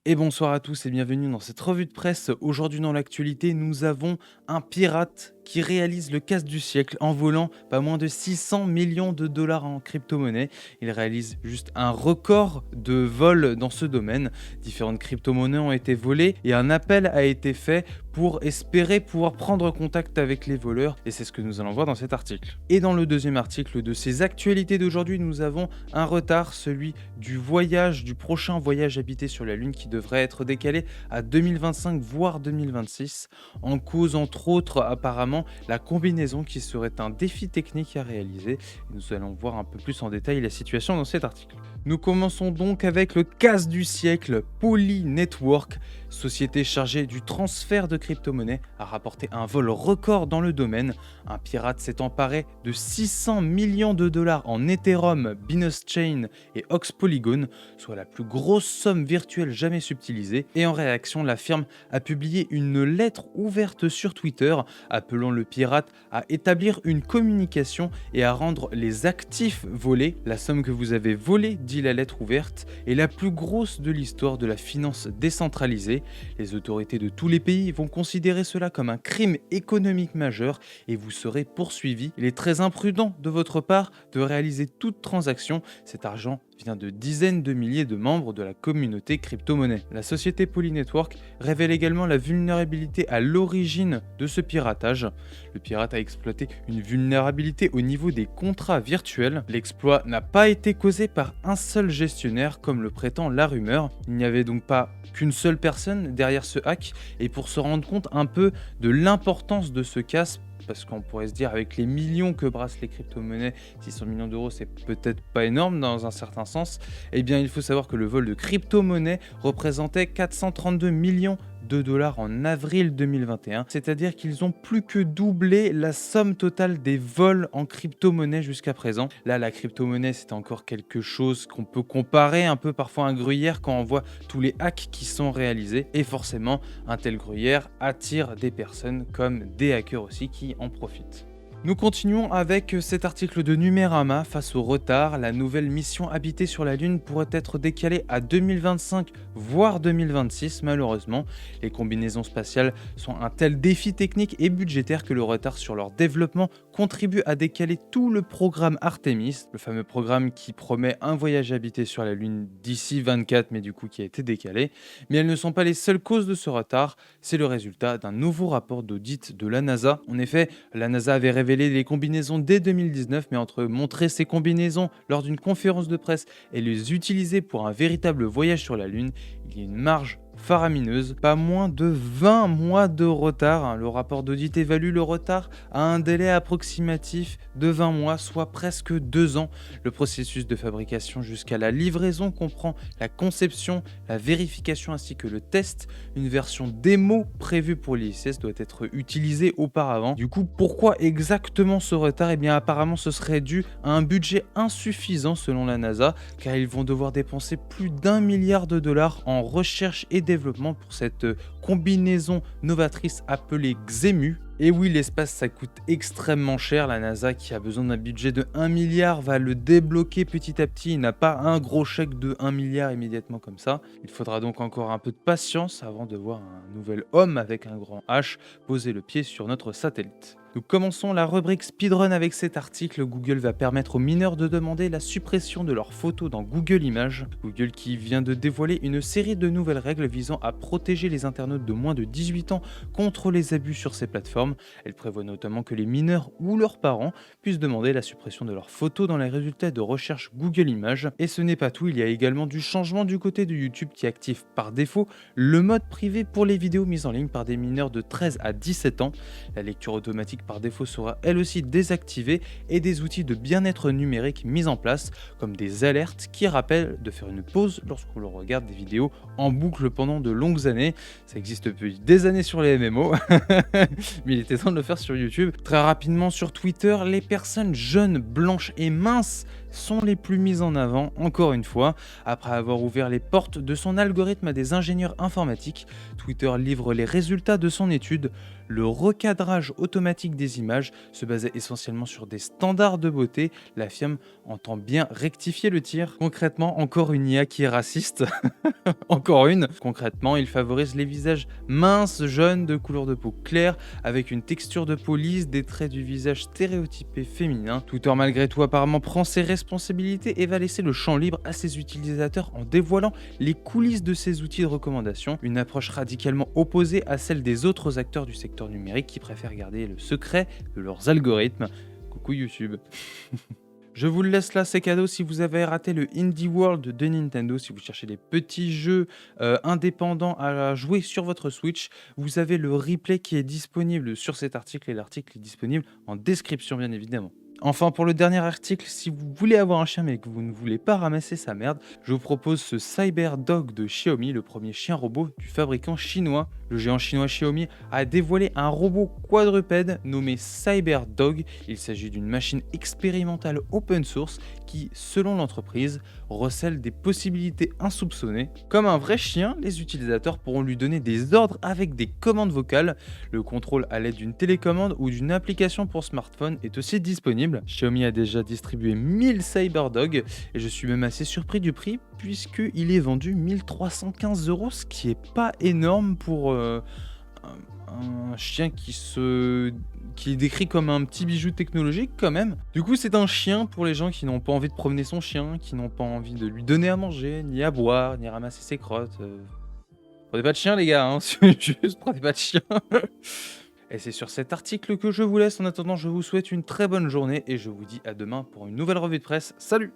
Et bonsoir à tous et bienvenue dans cette revue de presse. Aujourd'hui dans l'actualité, nous avons un pirate qui réalise le casse du siècle en volant pas moins de 600 millions de dollars en crypto-monnaie. Il réalise juste un record de vol dans ce domaine. Différentes crypto-monnaies ont été volées et un appel a été fait pour espérer pouvoir prendre contact avec les voleurs. Et c'est ce que nous allons voir dans cet article. Et dans le deuxième article de ces actualités d'aujourd'hui, nous avons un retard, celui du prochain voyage habité sur la Lune qui devrait être décalé à 2025 voire 2026, en cause entre autres apparemment la combinaison qui serait un défi technique à réaliser. Nous allons voir un peu plus en détail la situation dans cet article. Nous commençons donc avec le casse du siècle. Poly Network, société chargée du transfert de crypto-monnaies, a rapporté un vol record dans le domaine. Un pirate s'est emparé de 600 millions de dollars en Ethereum, Binance Chain et Ox Polygon, soit la plus grosse somme virtuelle jamais subtilisée. Et en réaction, la firme a publié une lettre ouverte sur Twitter appelant le pirate à établir une communication et à rendre les actifs volés. La somme que vous avez volée, dit la lettre ouverte, est la plus grosse de l'histoire de la finance décentralisée. Les autorités de tous les pays vont considérer cela comme un crime économique majeur et vous serez poursuivi. Il est très imprudent de votre part de réaliser toute transaction. Cet argent vient de dizaines de milliers de membres de la communauté crypto-monnaie. La société Poly Network révèle également la vulnérabilité à l'origine de ce piratage. Le pirate a exploité une vulnérabilité au niveau des contrats virtuels. L'exploit n'a pas été causé par un seul gestionnaire comme le prétend la rumeur. Il n'y avait donc pas qu'une seule personne derrière ce hack, et pour se rendre compte un peu de l'importance de ce casse, parce qu'on pourrait se dire avec les millions que brassent les crypto-monnaies, 600 millions d'euros c'est peut-être pas énorme dans un certain sens, eh bien il faut savoir que le vol de crypto-monnaies représentait 432 millions de dollars en avril 2021, c'est-à-dire qu'ils ont plus que doublé la somme totale des vols en crypto-monnaie jusqu'à présent. Là, la crypto-monnaie, c'est encore quelque chose qu'on peut comparer un peu parfois à un gruyère quand on voit tous les hacks qui sont réalisés, et forcément, un tel gruyère attire des personnes comme des hackers aussi qui en profitent. Nous continuons avec cet article de Numérama. Face au retard, la nouvelle mission habitée sur la Lune pourrait être décalée à 2025 voire 2026 malheureusement. Les combinaisons spatiales sont un tel défi technique et budgétaire que le retard sur leur développement contribue à décaler tout le programme Artemis, le fameux programme qui promet un voyage habité sur la Lune d'ici 24 mais du coup qui a été décalé. Mais elles ne sont pas les seules causes de ce retard, c'est le résultat d'un nouveau rapport d'audit de la NASA. En effet, la NASA avait révélé les combinaisons dès 2019, mais entre montrer ces combinaisons lors d'une conférence de presse et les utiliser pour un véritable voyage sur la Lune, il y a une marge faramineuse, pas moins de 20 mois de retard. Le rapport d'audit évalue le retard à un délai approximatif de 20 mois, soit presque 2 ans. Le processus de fabrication jusqu'à la livraison comprend la conception, la vérification ainsi que le test. Une version démo prévue pour l'ISS doit être utilisée auparavant. Du coup, pourquoi exactement ce retard? Eh bien, apparemment, ce serait dû à un budget insuffisant selon la NASA, car ils vont devoir dépenser plus d'1 milliard de dollars en recherche et développement pour cette combinaison novatrice appelée XEMU. Et oui, l'espace ça coûte extrêmement cher. La NASA, qui a besoin d'un budget de 1 milliard, va le débloquer petit à petit. Il n'a pas un gros chèque de 1 milliard immédiatement comme ça. Il faudra donc encore un peu de patience avant de voir un nouvel homme avec un grand H poser le pied sur notre satellite. Nous commençons la rubrique Speedrun avec cet article. Google va permettre aux mineurs de demander la suppression de leurs photos dans Google Images. Google qui vient de dévoiler une série de nouvelles règles visant à protéger les internautes de moins de 18 ans contre les abus sur ces plateformes. Elle prévoit notamment que les mineurs ou leurs parents puissent demander la suppression de leurs photos dans les résultats de recherche Google Images. Et ce n'est pas tout, il y a également du changement du côté de YouTube qui active par défaut le mode privé pour les vidéos mises en ligne par des mineurs de 13 à 17 ans. La lecture automatique par défaut sera elle aussi désactivée et des outils de bien-être numérique mis en place comme des alertes qui rappellent de faire une pause lorsqu'on l'on regarde des vidéos en boucle pendant de longues années. Ça existe depuis des années sur les MMO, mais il était temps de le faire sur YouTube. Très rapidement sur Twitter, les personnes jeunes, blanches et minces sont les plus mises en avant, encore une fois. Après avoir ouvert les portes de son algorithme à des ingénieurs informatiques, Twitter livre les résultats de son étude. Le recadrage automatique technique des images se basait essentiellement sur des standards de beauté, la firme entend bien rectifier le tir. Concrètement, encore une IA qui est raciste. Encore une. Concrètement, il favorise les visages minces, jeunes, de couleur de peau claire, avec une texture de peau lisse, des traits du visage stéréotypés féminins. Twitter, malgré tout, apparemment prend ses responsabilités et va laisser le champ libre à ses utilisateurs en dévoilant les coulisses de ses outils de recommandation. Une approche radicalement opposée à celle des autres acteurs du secteur numérique qui préfèrent garder le secret de leurs algorithmes. Coucou YouTube. Je vous le laisse là, c'est cadeau. Si vous avez raté le Indie World de Nintendo, si vous cherchez des petits jeux indépendants à jouer sur votre Switch, vous avez le replay qui est disponible sur cet article et l'article est disponible en description bien évidemment. Enfin, pour le dernier article, si vous voulez avoir un chien mais que vous ne voulez pas ramasser sa merde, je vous propose ce CyberDog de Xiaomi, le premier chien robot du fabricant chinois. Le géant chinois Xiaomi a dévoilé un robot quadrupède nommé CyberDog. Il s'agit d'une machine expérimentale open source qui, selon l'entreprise, recèle des possibilités insoupçonnées. Comme un vrai chien, les utilisateurs pourront lui donner des ordres avec des commandes vocales. Le contrôle à l'aide d'une télécommande ou d'une application pour smartphone est aussi disponible. Xiaomi a déjà distribué 1000 CyberDog et je suis même assez surpris du prix puisqu'il est vendu 1315 €, ce qui est pas énorme pour un chien qui est décrit comme un petit bijou technologique quand même. Du coup, c'est un chien pour les gens qui n'ont pas envie de promener son chien, qui n'ont pas envie de lui donner à manger, ni à boire, ni ramasser ses crottes. Prenez pas de chien les gars, hein. Juste prenez pas de chien. Et c'est sur cet article que je vous laisse. En attendant, je vous souhaite une très bonne journée et je vous dis à demain pour une nouvelle revue de presse. Salut!